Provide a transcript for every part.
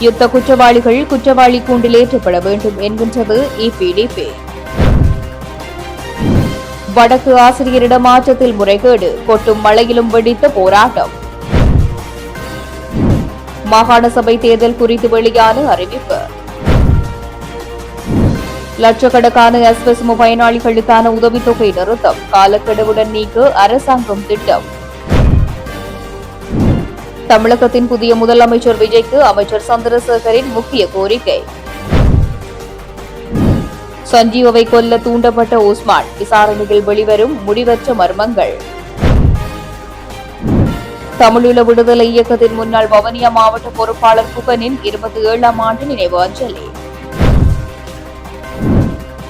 யுத்த குற்றவாளிகள் குற்றவாளி கூண்டில் ஏற்றப்பட வேண்டும் என்கின்றது EPDP. வடக்கு ஆசிரியர் இடமாற்றத்தில் முறைகேடு, கொட்டும் மழையிலும் வெடித்த போராட்டம். மாகாண சபை தேர்தல் குறித்து வெளியான அறிவிப்பு. லட்சக்கணக்கான எஸ்வெஸ்மு பயனாளிகளுக்கான உதவித்தொகை நிறுத்தம், காலக்கெடுவுடன் நீக்க அரசாங்கம் திட்டம். தமிழகத்தின் புதிய முதலமைச்சர் விஜய்க்கு அமைச்சர் சந்திரசேகரின் முக்கிய கோரிக்கை. சஞ்சீவை கொல்ல தூண்டப்பட்ட உஸ்மான், விசாரணையில் வெளிவரும் முடிவற்ற மர்மங்கள். தமிழீழ விடுதலை இயக்கத்தின் முன்னாள் வவுனியா மாவட்ட பொறுப்பாளர் குகனின் 27ஆம் ஆண்டு நினைவு அஞ்சலி.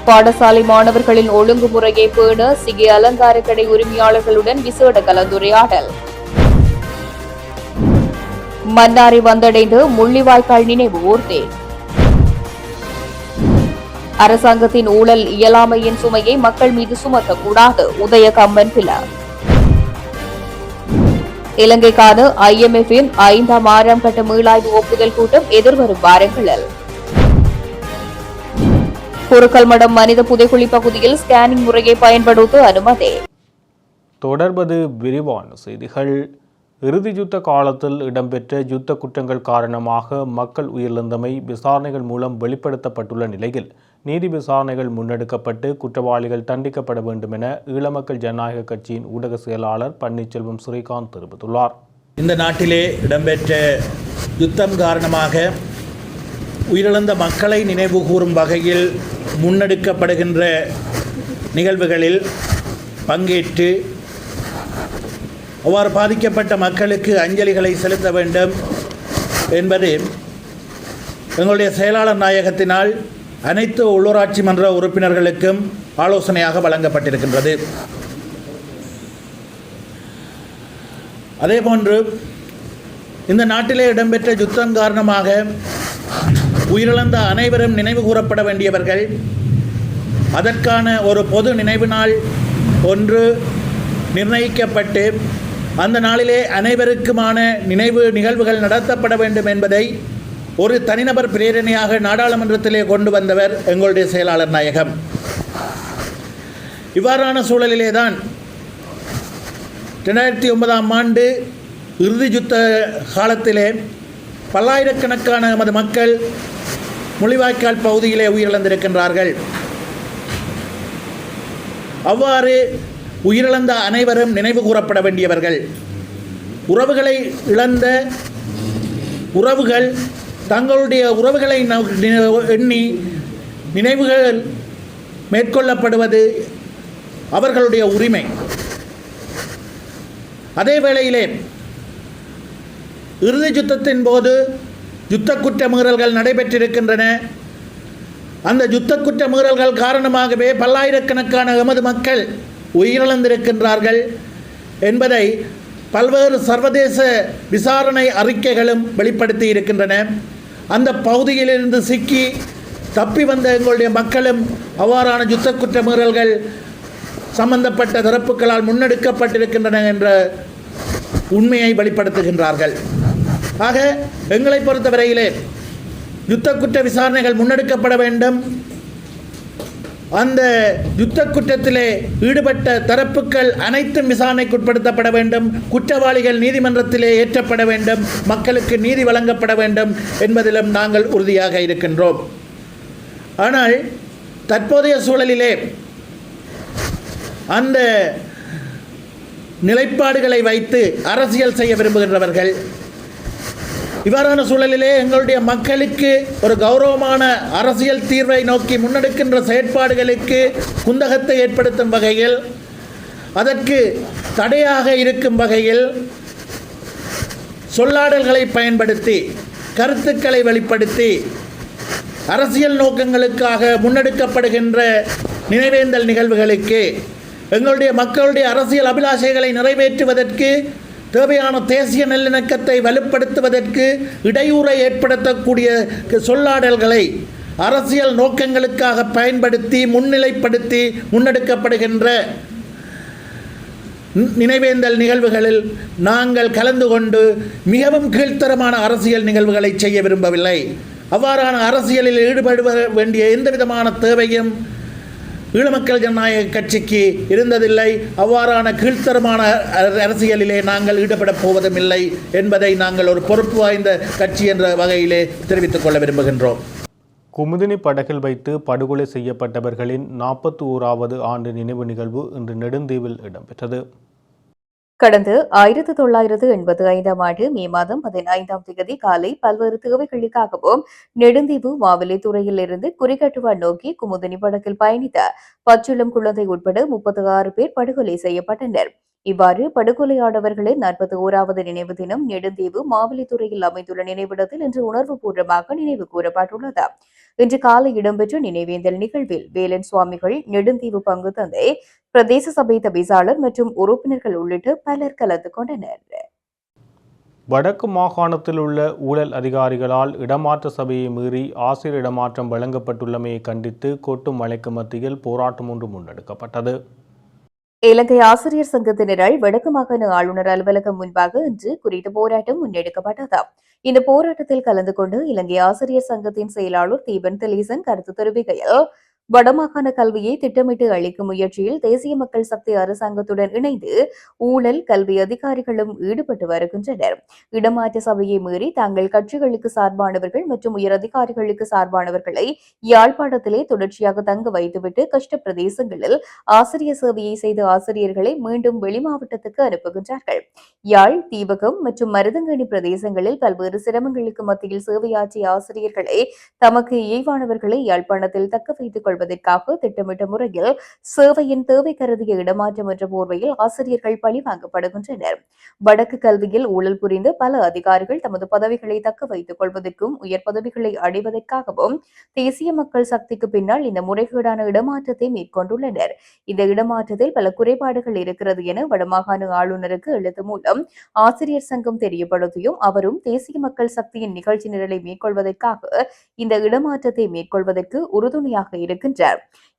பாடசாலை மாணவர்களின் ஒழுங்குமுறையை பேண சிகை அலங்கார கடை உரிமையாளர்களுடன் விசேட கலந்துரையாடல். மன்னாரை வந்தடைந்து முள்ளிவாய்க்கால் நினைவு ஊர்தி. அரசாங்கத்தின் ஊழல் இயலாமையின் சுமையை மக்கள் மீது சுமத்தக்கூடாது, உதயகம்மன் பில. இலங்கைக்கான IMF-இன் 5ஆம் கட்ட மீளாய்வு ஒப்புதல் கூட்டம் எதிர்வரும் வாரங்களில். குருக்கல்மடம் மனித புதைக்குழி பகுதியில் ஸ்கேனிங் முறையை பயன்படுத்த அனுமதி. தொடர்பது விரிவான செய்திகள். இறுதி யுத்த காலத்தில் இடம்பெற்ற யுத்த குற்றங்கள் காரணமாக மக்கள் உயிரிழந்தமை விசாரணைகள் மூலம் வெளிப்படுத்தப்பட்டுள்ள நிலையில் நீதி விசாரணைகள் முன்னெடுக்கப்பட்டு குற்றவாளிகள் தண்டிக்கப்பட வேண்டும் என ஈழமக்கள் ஜனநாயக கட்சியின் ஊடக செயலாளர் பன்னீர்செல்வம் ஸ்ரீகாந்த் தெரிவித்துள்ளார். இந்த நாட்டிலே இடம்பெற்ற யுத்தம் காரணமாக உயிரிழந்த மக்களை நினைவு கூறும் வகையில் முன்னெடுக்கப்படுகின்ற நிகழ்வுகளில் பங்கேற்று அவ்வாறு பாதிக்கப்பட்ட மக்களுக்கு அஞ்சலிகளை செலுத்த வேண்டும் என்பது எங்களுடைய செயலாளர் நாயகத்தினால் அனைத்து உள்ளூராட்சி மன்ற உறுப்பினர்களுக்கும் ஆலோசனையாக வழங்கப்பட்டிருக்கின்றது. அதேபோன்று இந்த நாட்டிலே இடம்பெற்ற யுத்தம் காரணமாக உயிரிழந்த அனைவரும் நினைவு கூறப்பட வேண்டியவர்கள். அதற்கான ஒரு பொது நினைவு நாள் ஒன்று நிர்ணயிக்கப்பட்டு அந்த நாளிலே அனைவருக்குமான நினைவு நிகழ்வுகள் நடத்தப்பட வேண்டும் என்பதை ஒரு தனிநபர் பிரேரணையாக நாடாளுமன்றத்திலே கொண்டு வந்தவர் எங்களுடைய செயலாளர் நாயகம். இவ்வாறான சூழலிலே தான் 2009ஆம் ஆண்டு இறுதி யுத்த காலத்திலே பல்லாயிரக்கணக்கான நமது மக்கள் முள்ளிவாய்க்கால் பகுதியிலே உயிரிழந்திருக்கின்றார்கள். அவ்வாறு உயிரிழந்த அனைவரும் நினைவு கூறப்பட வேண்டியவர்கள். உறவுகளை இழந்த உறவுகள் தங்களுடைய உறவுகளை எண்ணி நினைவுகள் மேற்கொள்ளப்படுவது அவர்களுடைய உரிமை. அதே வேளையிலே இறுதி யுத்தத்தின் போது யுத்த குற்ற மீறல்கள் நடைபெற்றிருக்கின்றன. அந்த யுத்த குற்ற மீறல்கள் காரணமாகவே பல்லாயிரக்கணக்கான எமது மக்கள் உயிரிழந்திருக்கின்றார்கள் என்பதை பல்வேறு சர்வதேச விசாரணை அறிக்கைகளும் வெளிப்படுத்தி இருக்கின்றன. அந்த பகுதியிலிருந்து சிக்கி தப்பி வந்த எங்களுடைய மக்களும் அவ்வாறான யுத்த குற்ற மீறல்கள் சம்பந்தப்பட்ட தரப்புகளால் முன்னெடுக்கப்பட்டிருக்கின்றன என்ற உண்மையை வெளிப்படுத்துகின்றார்கள். ஆக எங்களை பொறுத்தவரையிலே யுத்த குற்ற விசாரணைகள் முன்னெடுக்கப்பட வேண்டும். அந்த யுத்த குற்றத்திலே ஈடுபட்ட தரப்புகள் அனைத்தும் விசாரணைக்குட்படுத்தப்பட வேண்டும். குற்றவாளிகள் நீதிமன்றத்திலே ஏற்றப்பட வேண்டும். மக்களுக்கு நீதி வழங்கப்பட வேண்டும் என்பதிலும் நாங்கள் உறுதியாக இருக்கின்றோம். ஆனால் தற்போதைய சூழலிலே அந்த நிலைப்பாடுகளை வைத்து அரசியல் செய்ய விரும்புகின்றவர்கள், இவ்வாறான சூழலிலே எங்களுடைய மக்களுக்கு ஒரு கௌரவமான அரசியல் தீர்வை நோக்கி முன்னெடுக்கின்ற செயற்பாடுகளுக்கு குந்தகத்தை ஏற்படுத்தும் வகையில், அதற்கு தடையாக இருக்கும் வகையில் சொல்லாடல்களை பயன்படுத்தி கருத்துக்களை வெளிப்படுத்தி அரசியல் நோக்கங்களுக்காக முன்னெடுக்கப்படுகின்ற நினைவேந்தல் நிகழ்வுகளுக்கு எங்களுடைய மக்களுடைய அரசியல் அபிலாஷைகளை நிறைவேற்றுவதற்கு தேவையான தேசிய நல்லிணக்கத்தை வலுப்படுத்துவதற்கு இடையூறை ஏற்படுத்தக்கூடிய சொல்லாடல்களை அரசியல் நோக்கங்களுக்காக பயன்படுத்தி முன்னிலைப்படுத்தி முன்னெடுக்கப்படுகின்ற நினைவேந்தல் நிகழ்வுகளில் நாங்கள் கலந்து கொண்டு மிகவும் கீழ்த்தரமான அரசியல் நிகழ்வுகளை செய்ய விரும்பவில்லை. அவ்வாறான அரசியலில் ஈடுபட வேண்டிய எந்த விதமான தேவையும் ஈழமக்கள் ஜனநாயக கட்சிக்கு இருந்ததில்லை. அவ்வாறான கீழ்த்தரமான அரசியலிலே நாங்கள் ஈடுபடப் போவதும் இல்லை என்பதை நாங்கள் ஒரு பொறுப்பு வாய்ந்த கட்சி என்ற வகையிலே தெரிவித்துக் கொள்ள விரும்புகின்றோம். குமுதினி படகில் வைத்து படுகொலை செய்யப்பட்டவர்களின் 41வது ஆண்டு நினைவு நிகழ்வு இன்று நெடுந்தீவில் இடம்பெற்றது. கடந்த 1985ஆம் ஆண்டு மே மாதம் 15ஆம் தேதி காலை பல்வேறு தேவைகளுக்காகவும் நெடுந்தீவு மாவிலைத்துறையில் இருந்து குறிகட்டுவா நோக்கி குமுதினி படகில் பயணித்த பச்சிளம் குழந்தை உட்பட 36 பேர் படுகொலை செய்யப்பட்டனர். இவ்வாறு படுகொலையானவர்களின் 41வது நினைவு தினம் நெடுந்தீவு மாவிலைத்துறையில் அமைந்துள்ள நினைவிடத்தில் இன்று உணர்வுபூர்வமாக நினைவு கூறப்பட்டுள்ளது. இன்று காலை இடம்பெற்ற நினைவேந்தல் நிகழ்வில் வேலன் சுவாமிகள், நெடுந்தீவு பங்கு தந்தை, பிரதேச சபை தவிசாளர் மற்றும் உறுப்பினர்கள் உள்ளிட்ட பலர் கலந்து கொண்டனர். வடக்கு மாகாணத்தில் உள்ள ஊழல் அதிகாரிகளால் இடமாற்ற சபையை மீறி ஆசிரியர் இடமாற்றம் வழங்கப்பட்டுள்ளமையை கண்டித்து கொட்டும் மழைக்கு மத்தியில் போராட்டம் ஒன்று முன்னெடுக்கப்பட்டது. இலங்கை ஆசிரியர் சங்கத்தினரால் வடக்கு மாகாண ஆளுநர் அலுவலகம் முன்பாக இன்று குறித்த போராட்டம் முன்னெடுக்கப்பட்டது. இந்த போராட்டத்தில் கலந்து கொண்டு இலங்கை ஆசிரியர் சங்கத்தின் செயலாளர் தீபன் திலீசன் கருத்து தெரிவிக்கையில், வடமாகாண கல்வியை திட்டமிட்டு அளிக்கும் முயற்சியில் தேசிய மக்கள் சக்தி அரசாங்கத்துடன் இணைந்து ஊழல் கல்வி அதிகாரிகளும் ஈடுபட்டு வருகின்றனர். இடமாற்ற சபையை மீறி தங்கள் கட்சிகளுக்கு சார்பானவர்கள் மற்றும் உயர் அதிகாரிகளுக்கு சார்பானவர்களை யாழ்ப்பாணத்திலே தொடர்ச்சியாக தங்க வைத்துவிட்டு கஷ்ட பிரதேசங்களில் ஆசிரியர் சேவையை செய்த ஆசிரியர்களை மீண்டும் வெளிமாவட்டத்துக்கு அனுப்புகின்றார்கள். யாழ், தீவகம் மற்றும் மருதங்கணி பிரதேசங்களில் பல்வேறு சிரமங்களுக்கு மத்தியில் சேவையாற்றிய ஆசிரியர்களை தமக்கு இயைவானவர்களை யாழ்ப்பாணத்தில் தக்க வைத்துக் கொள்வதற்காக திட்டமிட்ட முறையில் சேவையின் தேவை கருதிய இடமாற்றம் என்ற போர்வையில் ஆசிரியர்கள் பழிவாங்கப்படுகின்றனர். வடக்கு கல்வியில் ஊழல் புரிந்த பல அதிகாரிகள் தமது பதவிகளை தக்க வைத்துக் கொள்வதற்கும் உயர் பதவிகளை அடைவதற்காகவும் தேசிய மக்கள் சக்திக்கு பின்னால் இந்த முறைகேடான இடமாற்றத்தை மேற்கொண்டுள்ளனர். இந்த இடமாற்றத்தில் பல குறைபாடுகள் இருக்கிறது என வடமாகாண ஆளுநருக்கு எழுத்து மூலம் ஆசிரியர் சங்கம் தெரியப்படுத்தியும் அவரும் தேசிய மக்கள் சக்தியின் நிகழ்ச்சி நிரலை மேற்கொள்வதற்காக இந்த இடமாற்றத்தை மேற்கொள்வதற்கு உறுதுணையாக இருக்கின்றார்.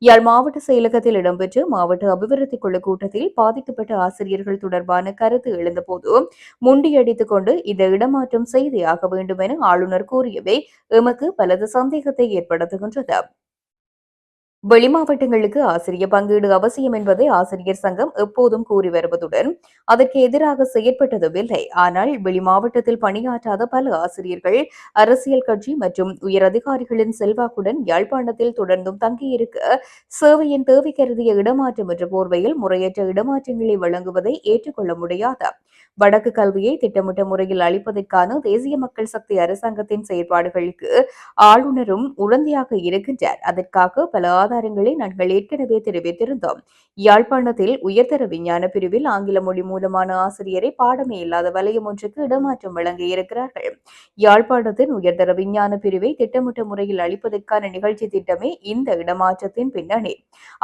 யாழ் மாவட்ட செயலகத்தில் இடம்பெற்ற மாவட்ட அபிவிருத்தி குழு கூட்டத்தில் பாதிக்கப்பட்ட ஆசிரியர்கள் தொடர்பான கருத்து எழுந்தபோது முண்டியடித்துக் கொண்டு இந்த இடமாற்றம் செய்தே ஆக வேண்டும் என ஆளுநர் கூறியவை எமக்கு பலது சந்தேகத்தை ஏற்படுத்துகின்றது. வெளிமாவட்டங்களுக்கு ஆசிரியர் பங்கீடு அவசியம் என்பதை ஆசிரியர் சங்கம் எப்போதும் கூறி வருவதுடன் அதற்கு எதிராக செயற்பட்டதுமில்லை. ஆனால் வெளிமாவட்டத்தில் பணியாற்றாத பல ஆசிரியர்கள் அரசியல் கட்சி மற்றும் உயர் அதிகாரிகளின் செல்வாக்குடன் யாழ்ப்பாணத்தில் தொடர்ந்தும் தங்கியிருக்க சேவையின் தேவை கருதிய இடமாற்றம் என்ற போர்வையில் முறையற்ற இடமாற்றங்களை வழங்குவதை ஏற்றுக்கொள்ள முடியாது. வடக்கு கல்வியை திட்டமிட்ட முறையில் அளிப்பதற்கான தேசிய மக்கள் சக்தி அரசாங்கத்தின் செயற்பாடுகளுக்கு ஆளுநரும் உடந்தையாக இருக்கின்றார். அதற்காக பல ஆதாரங்களை நாங்கள் ஏற்கனவே தெரிவித்திருந்தோம். யாழ்ப்பாணத்தில் உயர்தர விஞ்ஞான பிரிவில் ஆங்கில மொழி மூலமான ஆசிரியரை பாடமே இல்லாத வலயம் ஒன்றுக்கு இடமாற்றம் வழங்கியிருக்கிறார்கள். யாழ்ப்பாணத்தின் உயர்தர விஞ்ஞான பிரிவை திட்டமிட்ட முறையில் அளிப்பதற்கான நிகழ்ச்சி திட்டமே இந்த இடமாற்றத்தின் பின்னணி.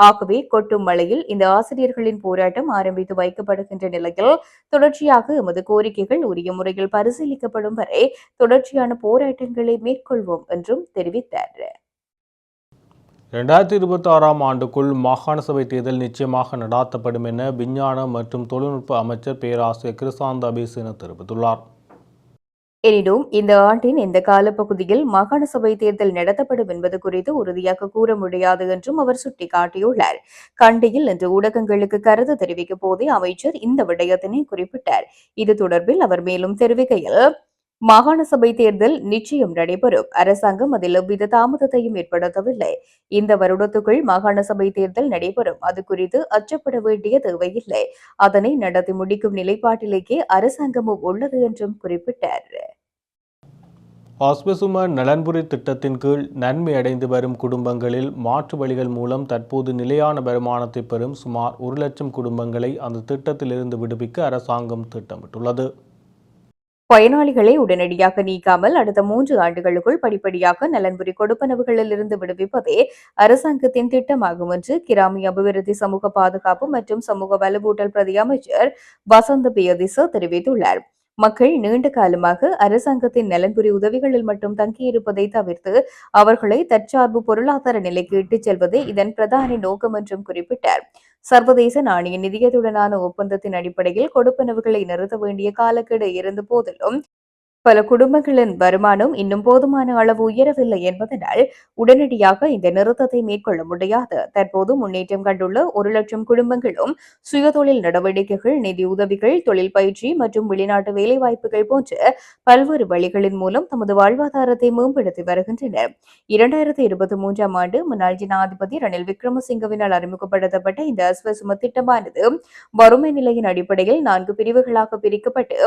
ஆகவே கொட்டும் மழையில் இந்த ஆசிரியர்களின் போராட்டம் ஆரம்பித்து வைக்கப்படுகின்ற நிலையில் தொடர்ச்சியாக எமது கோரிக்கைகள் உரிய முறையில் பரிசீலிக்கப்படும் வரை தொடர்ச்சியான போராட்டங்களை மேற்கொள்வோம் என்றும் தெரிவித்தார். 2026ஆம் ஆண்டுக்குள் மாகாண சபை தேர்தல் நிச்சயமாக நடாத்தப்படும் என விஞ்ஞான மற்றும் தொழில்நுட்ப அமைச்சர் பேராசிரியர் கிருசாந்த அபிசேன தெரிவித்துள்ளார். எனினும் இந்த ஆண்டின் எந்த காலப்பகுதியில் மாகாண சபை தேர்தல் நடத்தப்படும் என்பது குறித்து உறுதியாக கூற முடியாது என்றும் அவர் சுட்டிக்காட்டியுள்ளார். கண்டியில் இன்று ஊடகங்களுக்கு கருத்து தெரிவிக்கும் போதே அமைச்சர் இந்த விடயத்தினை குறிப்பிட்டார். இது தொடர்பில் அவர் மேலும் தெரிவிக்கையில், மாகாண சபை தேர்தல் நிச்சயம் நடைபெறும். அரசாங்கம் அதில் எவ்வித தாமதத்தையும் ஏற்படுத்தவில்லை. இந்த வருடத்துக்குள் மாகாண சபை தேர்தல் நடைபெறும். அது குறித்து அச்சப்பட வேண்டிய தேவையில்லை. அதனை நடத்தி முடிக்கும் நிலைப்பாட்டிலேயே அரசாங்கமும் உள்ளது என்றும் குறிப்பிட்டார். ஆஸ்பசும நலன்புரி திட்டத்தின் கீழ் நன்மை அடைந்து வரும் குடும்பங்களில் மாற்று வழிகள் மூலம் தற்போது நிலையான வருமானத்தை பெறும் சுமார் 1 லட்சம் குடும்பங்களை அந்த திட்டத்திலிருந்து விடுவிக்க அரசாங்கம் திட்டமிட்டுள்ளது. பயனாளிகளை உடனடியாக நீக்காமல் அடுத்த 3 ஆண்டுகளுக்குள் படிப்படியாக நலன்புரி கொடுப்பனவுகளில் இருந்து விடுவிப்பதே அரசாங்கத்தின் திட்டமாகும் என்று கிராமிய அபிவிருத்தி, சமூக பாதுகாப்பு மற்றும் சமூக வலுவூட்டல் பிரதி அமைச்சர் வசந்த பியதிச தெரிவித்துள்ளார். மக்கள் நீண்ட காலமாக அரசாங்கத்தின் நலன்புரி உதவிகளில் மட்டும் தங்கியிருப்பதை தவிர்த்து அவர்களை தற்சார்பு பொருளாதார நிலைக்கு இட்டுச் செல்வதே இதன் பிரதான நோக்கம் என்றும் குறிப்பிட்டார். சர்வதேச நாணய நிதியத்துடனான ஒப்பந்தத்தின் அடிப்படையில் கொடுப்பனவுகளை நிறுத்த வேண்டிய காலக்கெடு இருந்த போதிலும் பல குடும்பங்களின் வருமானம் இன்னும் போதுமான அளவு உயரவில்லை என்பதனால் உடனடியாக இந்த நிறுத்தத்தை மேற்கொள்ள முடியாது. தற்போது முன்னேற்றம் கண்டுள்ள 1,00,000 குடும்பங்களும் சுயதொழில் நடவடிக்கைகள், நிதி உதவிகள், தொழில் பயிற்சி மற்றும் வெளிநாட்டு வேலைவாய்ப்புகள் போன்ற பல்வேறு வழிகளின் மூலம் தமது வாழ்வாதாரத்தை மேம்படுத்தி வருகின்றனர். 2023ஆம் ஆண்டு முன்னாள் ஜனாதிபதி ரணில் விக்ரமசிங்கவினால் அறிமுகப்படுத்தப்பட்ட இந்த அஸ்வசும திட்டமானது வறுமை நிலையின் அடிப்படையில் 4 பிரிவுகளாக பிரிக்கப்பட்டு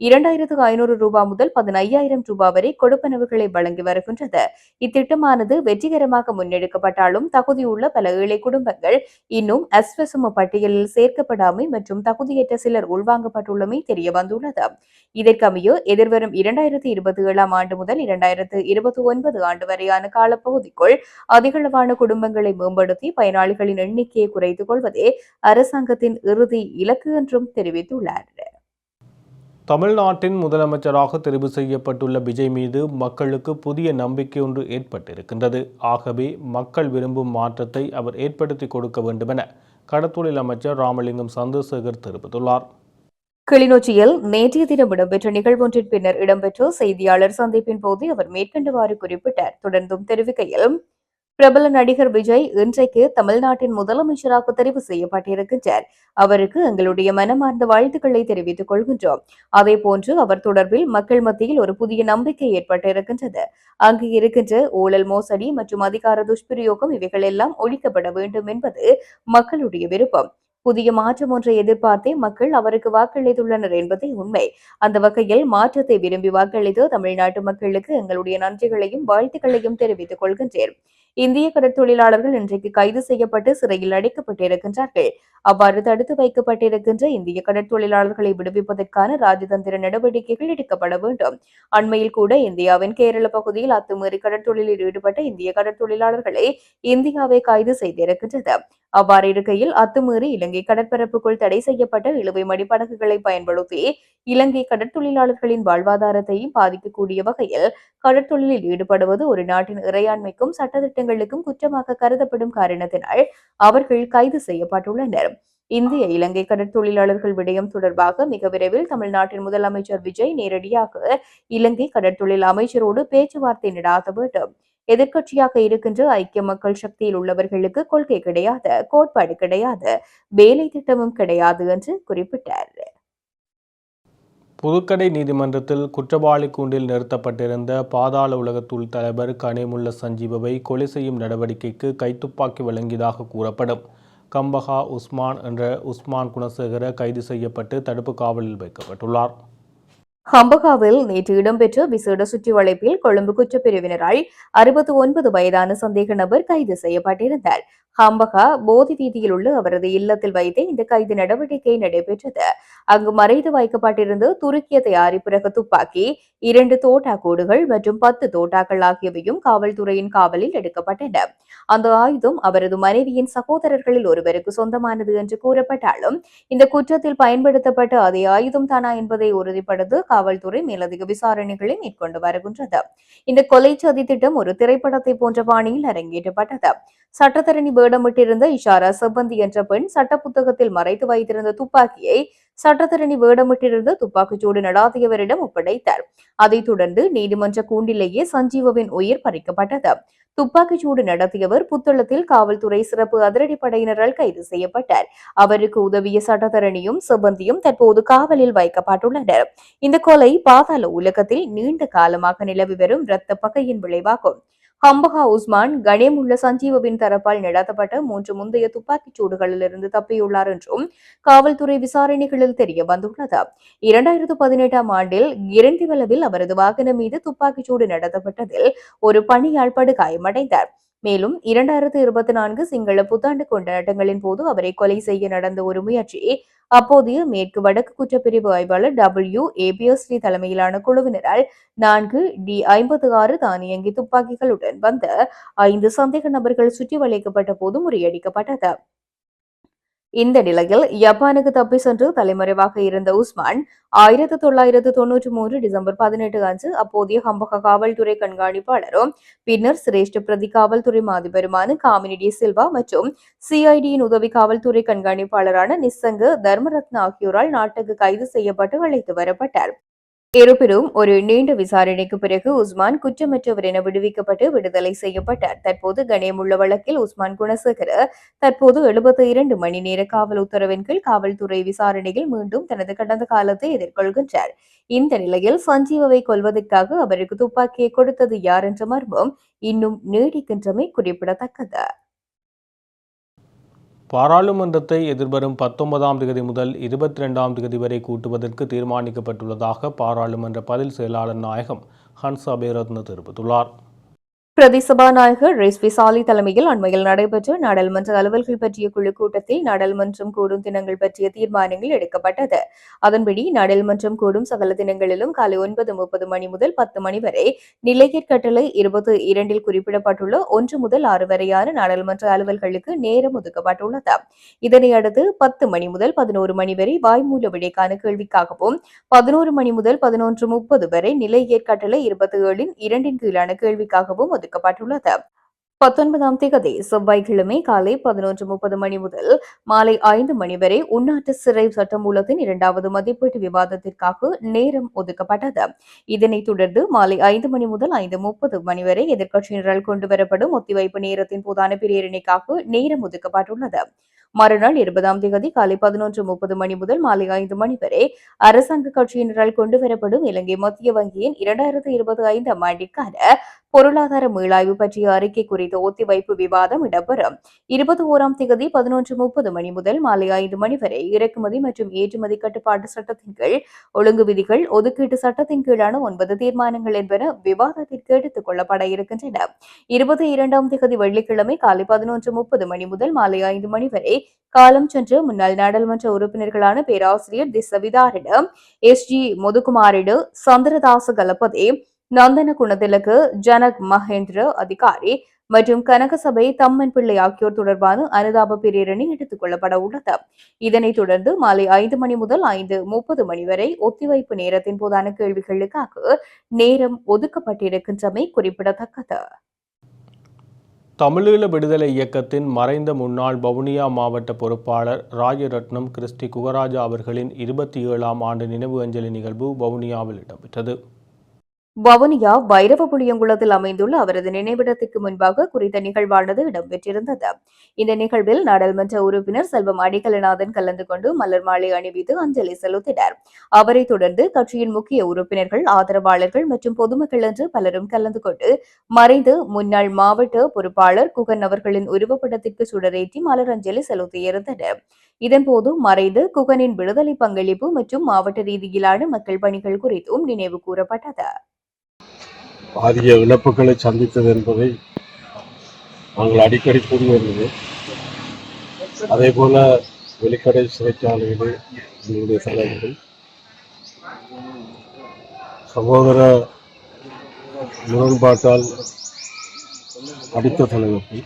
2,500 ரூபாய் முதல் 15,000 ரூபாய் வரை கொடுப்பனவுகளை வழங்கி வருகின்றது. இத்திட்டமானது வெற்றிகரமாக முன்னெடுக்கப்பட்டாலும் தகுதியுள்ள பல ஏழை குடும்பங்கள் இன்னும் அஸ்வசும பட்டியலில் சேர்க்கப்படாமை மற்றும் தகுதியற்ற சிலர் உள்வாங்கப்பட்டுள்ளமை தெரியவந்துள்ளது. இதற்கமைய எதிர்வரும் 2027ஆம் ஆண்டு முதல் 2029 ஆண்டு வரையான காலப்பகுதிக்குள் அதிகளவான குடும்பங்களை மேம்படுத்தி பயனாளிகளின் எண்ணிக்கையை குறைத்துக் கொள்வதே அரசாங்கத்தின் இறுதி இலக்கு என்றும் தெரிவித்துள்ளார். தமிழ்நாட்டின் முதலமைச்சராக தெரிவு செய்யப்பட்டுள்ள விஜய் மீது மக்களுக்கு புதிய நம்பிக்கை ஒன்று ஏற்பட்டிருக்கின்றது. ஆகவே மக்கள் விரும்பும் மாற்றத்தை அவர் ஏற்படுத்தி கொடுக்க வேண்டுமென கடத்தொழில் அமைச்சர் ராமலிங்கம் சந்திரசேகர் தெரிவித்துள்ளார். கிளிநொச்சியில் நேற்றைய தினம் இடம்பெற்ற நிகழ்வொன்றின் பின்னர் இடம்பெற்ற செய்தியாளர் சந்திப்பின் போது அவர் மேற்கண்டவாறு குறிப்பிட்டார். தொடர்ந்தும் தெரிவிக்கையில், பிரபல நடிகர் விஜய் இன்றைக்கு தமிழ்நாட்டின் முதலமைச்சராக தெரிவு செய்யப்பட்டிருக்கின்றார். அவருக்கு எங்களுடைய மனமார்ந்த வாழ்த்துக்களை தெரிவித்துக் கொள்கின்றோம். அதேபோன்று அவர் தொடர்பில் மக்கள் மத்தியில் ஒரு புதிய நம்பிக்கை ஏற்பட்டிருக்கின்றது. அங்கு இருக்கின்ற ஊழல், மோசடி மற்றும் அதிகார துஷ்பிரயோகம் இவைகள் எல்லாம் ஒழிக்கப்பட வேண்டும் என்பது மக்களுடைய விருப்பம். புதிய மாற்றம் ஒன்றை எதிர்பார்த்தே மக்கள் அவருக்கு வாக்களித்துள்ளனர் என்பதே உண்மை. அந்த வகையில் மாற்றத்தை விரும்பி வாக்களித்து தமிழ்நாட்டு மக்களுக்கு எங்களுடைய நன்றிகளையும் வாழ்த்துக்களையும் தெரிவித்துக் கொள்கின்றேன். இந்திய கடற்தொழிலாளர்கள் இன்றைக்கு கைது செய்யப்பட்டு சிறையில் அடைக்கப்பட்டிருக்கின்றார்கள். அவ்வாறு தடுத்து வைக்கப்பட்டிருக்கின்ற இந்திய கடற்தொழிலாளர்களை விடுவிப்பதற்கான ராஜதந்திர நடவடிக்கைகள் எடுக்கப்பட வேண்டும். அண்மையில் கூட இந்தியாவின் கேரள பகுதியில் அத்துமீறி கடற்தொழிலில் ஈடுபட்ட இந்திய கடற்தொழிலாளர்களை இந்தியாவை கைது செய்திருக்கின்றது. அவ்வாறு இருக்கையில் அத்துமீறி இலங்கை கடற்பரப்புக்குள் தடை செய்யப்பட்ட இழுவை மடிப்படகுகளை பயன்படுத்தி இலங்கை கடற்தொழிலாளர்களின் வாழ்வாதாரத்தையும் பாதிக்கக்கூடிய வகையில் கடற்தொழிலில் ஈடுபடுவது ஒரு நாட்டின் இறையாண்மைக்கும் சட்டத்திட்டங்களுக்கும் குற்றமாக கருதப்படும் காரணத்தினால் அவர்கள் கைது செய்யப்பட்டுள்ளனர். இந்திய இலங்கை கடற்தொழிலாளர்கள் விடயம் தொடர்பாக மிக விரைவில் தமிழ்நாட்டின் முதலமைச்சர் விஜய் நேரடியாக இலங்கை கடற்தொழில் அமைச்சரோடு பேச்சுவார்த்தை நடாத்த வேண்டும். எதிர்க்கட்சியாக இருக்கின்ற ஐக்கிய மக்கள் சக்தியில் உள்ளவர்களுக்கு கொள்கை கிடையாது, கோட்பாடு கிடையாது, வேலை திட்டமும் கிடையாது என்று குறிப்பிட்டார். புதுக்கடை நீதிமன்றத்தில் குற்றவாளி கூண்டில் நிறுத்தப்பட்டிருந்த பாதாள உலகத்துள் தலைவர் கனிமுல்ல சஞ்சீவவை கொலை செய்யும் நடவடிக்கைக்கு கைத்துப்பாக்கி வழங்கியதாக கூறப்படும் கம்பஹா உஸ்மான் என்ற உஸ்மான் குணசேகர கைது செய்யப்பட்டு தடுப்பு காவலில் வைக்கப்பட்டுள்ளார். ஹம்பகாவில் நேற்று இடம்பெற்ற விசேட சுற்றி வளைப்பில் கொழும்பு குற்றப்பிரிவினரால் 69 வயதான சந்தேக நபர் கைது செய்யப்பட்டிருந்தார். ஹம்பகா போதி வீதியில் உள்ள அவரது இல்லத்தில் வைத்து இந்த கைது நடவடிக்கை நடைபெற்றது. அங்கு மறைத்து வைக்கப்பட்டிருந்த துருக்கிய தயாரிப்பு ரக துப்பாக்கி, 2 தோட்டா கூடுகள் மற்றும் 10 தோட்டாக்கள் ஆகியவையும் காவல்துறையின் காவலில் எடுக்கப்பட்டன. அந்த ஆயுதம் அவரது மனைவியின் சகோதரர்களில் ஒருவருக்கு சொந்தமானது என்று கூறப்பட்டாலும் இந்த குற்றத்தில் பயன்படுத்தப்பட்ட அதே ஆயுதம் தானா என்பதை உறுதிப்படுத்த காவல்துறை மேலதிக விசாரணைகளை மேற்கொண்டு வருகின்றது. இந்த கொலை சதி திட்டம் ஒரு திரைப்படத்தை போன்ற பாணியில் அரங்கேற்றப்பட்டது. சட்டத்தரணி வேடமிட்டிருந்த இஷாரா செவ்வந்தி என்ற பெண் சட்ட புத்தகத்தில் மறைத்து வைத்திருந்த துப்பாக்கியை சட்டத்தரணி வேடமிட்டிருந்த துப்பாக்கிச்சூடு நடாத்தியவரிடம் ஒப்படைத்தார். அதைத் தொடர்ந்து நீதிமன்ற கூண்டிலேயே சஞ்சீவவின் உயிர் பறிக்கப்பட்டது. துப்பாக்கிச்சூடு நடத்தியவர் புத்தளத்தில் காவல்துறை சிறப்பு அதிரடிப்படையினரால் கைது செய்யப்பட்டார். அவருக்கு உதவிய சட்டத்தரணியும் செவ்வந்தியும் தற்போது காவலில் வைக்கப்பட்டுள்ளனர். இந்த கொலை பாதாள உலகத்தில் நீண்ட காலமாக நிலவி வரும் இரத்த பகையின் விளைவாகும். ஹம்பகா உஸ்மான் கணேமுல்ல சஞ்சீவவின் தரப்பால் நடத்தப்பட்ட 3 முந்தைய துப்பாக்கிச் சூடுகளிலிருந்து தப்பியுள்ளார் என்றும் காவல்துறை விசாரணைகளில் தெரிய வந்துள்ளது. 2018ஆம் ஆண்டில் கிரண்டிவலவில் அவரது வாகனம் மீது துப்பாக்கிச் சூடு நடத்தப்பட்டதில் ஒரு பணியாள் படுகாயமடைந்தார். மேலும் 2024 சிங்கள புத்தாண்டு கொண்டாட்டங்களின் போது அவரை கொலை செய்ய நடந்த ஒரு முயற்சி அப்போதைய மேற்கு வடக்கு குற்றப்பிரிவு ஆய்வாளர் WABSD தலைமையிலான குழுவினரால் 4 D56 தானியங்கி துப்பாக்கிகளுடன் வந்த 5 சந்தேக நபர்கள் சுற்றி வளைக்கப்பட்ட போது முறியடிக்கப்பட்டது. இந்த நிலையில் ஜப்பானுக்கு தப்பி சென்று தலைமறைவாக இருந்த உஸ்மான் 1993 டிசம்பர் 18 அன்று அப்போதைய ஹம்பக காவல்துறை கண்காணிப்பாளரும் பின்னர் சிரேஷ்ட பிரதி காவல்துறை மாதிபருமான காமினி டி சில்வா மற்றும் சிஐடியின் உதவி காவல்துறை கண்காணிப்பாளரான நிசங்க தர்மரத்ன ஆகியோரால் நாட்டுக்கு கைது செய்யப்பட்டு அழைத்து வரப்பட்டார். இருப்பினும் ஒரு நீண்ட விசாரணைக்கு பிறகு உஸ்மான் குற்றமற்றவர் என விடுவிக்கப்பட்டு விடுதலை செய்யப்பட்டார். தற்போது கணேமுள்ள வழக்கில் உஸ்மான் குணசேகர தற்போது 72 மணி நேர காவல் உத்தரவின் கீழ் காவல்துறை விசாரணையில் மீண்டும் தனது கடந்த காலத்தை எதிர்கொள்கின்றார். இந்த நிலையில் சஞ்சீவை கொல்வதற்காக அவருக்கு துப்பாக்கியை கொடுத்தது யார் என்ற மர்மம் இன்னும் நீடிக்கின்றமை குறிப்பிடத்தக்கது. பாராளுமன்றத்தை எதிர்வரும் 19ஆம் தேதி முதல் 22ஆம் தேதி வரை கூட்டுவதற்கு தீர்மானிக்கப்பட்டுள்ளதாக பாராளுமன்ற பதில் செயலாளர் நாயகம் ஹன்ஸ் அபேரத்ன தெரிவித்துள்ளார். பிரதி சபாநாயகர் ரிஸ்வி சாலி தலைமையில் அண்மையில் நடைபெற்ற நாடாளுமன்ற அலுவல்கள் பற்றிய குழு கூட்டத்தில் நாடாளுமன்றம் கூடும் தினங்கள் பற்றிய தீர்மானங்கள் எடுக்கப்பட்டது. அதன்படி நாடாளுமன்றம் கூடும் சகல தினங்களிலும் காலை 9:30 மணி முதல் 10 மணி வரை நிலையற் கட்டளை 22 குறிப்பிடப்பட்டுள்ள 1 முதல் 6 வரையான நாடாளுமன்ற அலுவல்களுக்கு நேரம் ஒதுக்கப்பட்டுள்ளது. இதனையடுத்து 10 மணி முதல் 11 மணி வரை வாய்மூல விடைக்கான கேள்விக்காகவும் 11 மணி முதல் 11:30 வரை நிலையற் கட்டளை 27 2 கீழான கேள்விக்காகவும் ஒதுக்கப்பட்டுள்ளது. 19ஆம் தேதி செவ்வாய்க்கிழமை காலை 11:30 மணி முதல் மாலை 5 மணி வரை உள்நாட்டு சிறை சட்டமூலத்தின் 2வது மதிப்பீட்டு விவாதத்திற்காக நேரம் ஒதுக்கப்பட்டது. இதனைத் தொடர்ந்து மாலை 5 மணி முதல் 5:30 மணி வரை எதிர்க்கட்சியினரால் கொண்டுவரப்படும் ஒத்திவைப்பு நேரத்தின் போதான பிரேரணைக்காக நேரம் ஒதுக்கப்பட்டுள்ளது. மறுநாள் 20ஆம் தேதி காலை 11:30 மணி முதல் மாலை 5 மணி வரை அரசாங்க கட்சியினரால் கொண்டுவரப்படும் இலங்கை மத்திய வங்கியின் 2025ஆம் ஆண்டிற்கான பொருளாதார மீளாய்வு பற்றிய அறிக்கை குறித்த ஒத்திவைப்பு விவாதம் இடம்பெறும். 21ஆம் தேதி 11:30 மணி முதல் மாலை 5 மணி வரை இறக்குமதி மற்றும் ஏற்றுமதி கட்டுப்பாட்டு சட்டத்தின் கீழ் ஒழுங்கு விதிகள் ஒதுக்கீட்டு சட்டத்தின் கீழான 9 தீர்மானங்கள் என்பன விவாதத்திற்கு எடுத்துக் கொள்ளப்பட இருக்கின்றன. 22ஆம் தேதி வெள்ளிக்கிழமை காலை 11:30 மணி முதல் மாலை 5 மணி வரை காலம் சென்ற முன்னாள் நாடாளுமன்ற உறுப்பினர்களான பேராசிரியர் திசவிதாரிடம் எஸ்.ஜி. முதுகுமாரிடு சந்திரதாச கலபதி நந்தன குணதிலக்கு ஜனக் மகேந்திர அதிகாரி மற்றும் கனகசபை தம்மன் பிள்ளை ஆகியோர் தொடர்பான அனுதாப பிரேரணை எடுத்துக் கொள்ளப்பட உள்ளது. இதனைத் தொடர்ந்து மாலை 5 மணி முதல் 5:30 மணி வரை ஒத்திவைப்பு நேரத்தின் போதான கேள்விகளுக்காக நேரம் ஒதுக்கப்பட்டிருக்கின்றமை குறிப்பிடத்தக்கது. தமிழீழ விடுதலை இயக்கத்தின் மறைந்த முன்னாள் வவுனியா மாவட்ட பொறுப்பாளர் ராஜரட்னம் கிறிஸ்டி குகராஜா அவர்களின் 27ஆம் ஆண்டு நினைவு அஞ்சலி நிகழ்வு வவுனியாவில் இடம்பெற்றது. வவுனியா வைரவ புளியங்குளத்தில் அமைந்துள்ள அவரது நினைவிடத்திற்கு முன்பாக குறித்த நிகழ்வானது இடம்பெற்றிருந்தது. இந்த நிகழ்வில் நாடாளுமன்ற உறுப்பினர் செல்வம் அடிகலநாதன் கலந்து கொண்டு மலர் மாலை அணிவித்து அஞ்சலி செலுத்தினார். அவரைத் தொடர்ந்து கட்சியின் முக்கிய உறுப்பினர்கள், ஆதரவாளர்கள் மற்றும் பொதுமக்கள் என்று பலரும் கலந்து கொண்டு மறைந்து முன்னாள் மாவட்ட பொறுப்பாளர் குகன் அவர்களின் உருவப்படத்திற்கு சுடரேற்றி மலர் அஞ்சலி செலுத்தியிருந்தனர். இதன்போது மறைந்து குகனின் விடுதலை பங்களிப்பு மற்றும் மாவட்ட ரீதியிலான மக்கள் பணிகள் குறித்தும் நினைவு கூறப்பட்டது. பாரிய இழப்புகளை சந்தித்தது என்பதை நாங்கள் அடிக்கடி கூறி வருவது. அதே போல வெளிக்கடை சிறைச்சாலையிலே எங்களுடைய தலைவர்கள் சகோதர முரண்பாட்டால் அடித்த தலைவர்கள்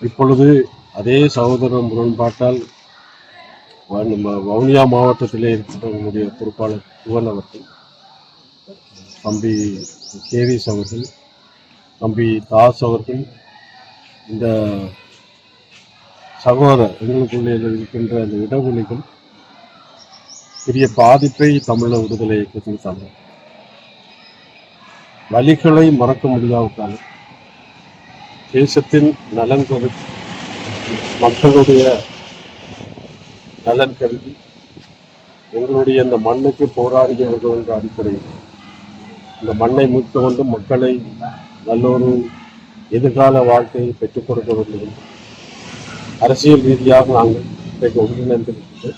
இப்பொழுது அதே சகோதர முரண்பாட்டால் வவுனியா மாவட்டத்திலே இருக்கிற எங்களுடைய பொறுப்பாளர் குவன் அவர்கள், தம்பி கேவிஸ் அவர்கள், தம்பி தாஸ் அவர்கள், இந்த சகோதரர் எங்களுக்குள்ளே இருக்கின்ற அந்த இடவெளிகள் பெரிய பாதிப்பை தமிழ விடுதலை இயக்கத்தில் தந்தார். வலிகளை மறக்க முடியாவிட்டாலும் தேசத்தின் நலன் கருதி, மக்களுடைய நலன் கருதி எங்களுடைய இந்த மண்ணுக்கு போராடியவர்கள் என்ற அடிப்படையில் இந்த மண்ணை மீட்க வேண்டும், மக்களை நல்லொரு எதிர்கால வாழ்க்கையை பெற்றுக் கொடுக்க வேண்டும். அரசியல் ரீதியாக நாங்கள் இன்றைக்கு ஒன்றிணைந்திருக்கிறது.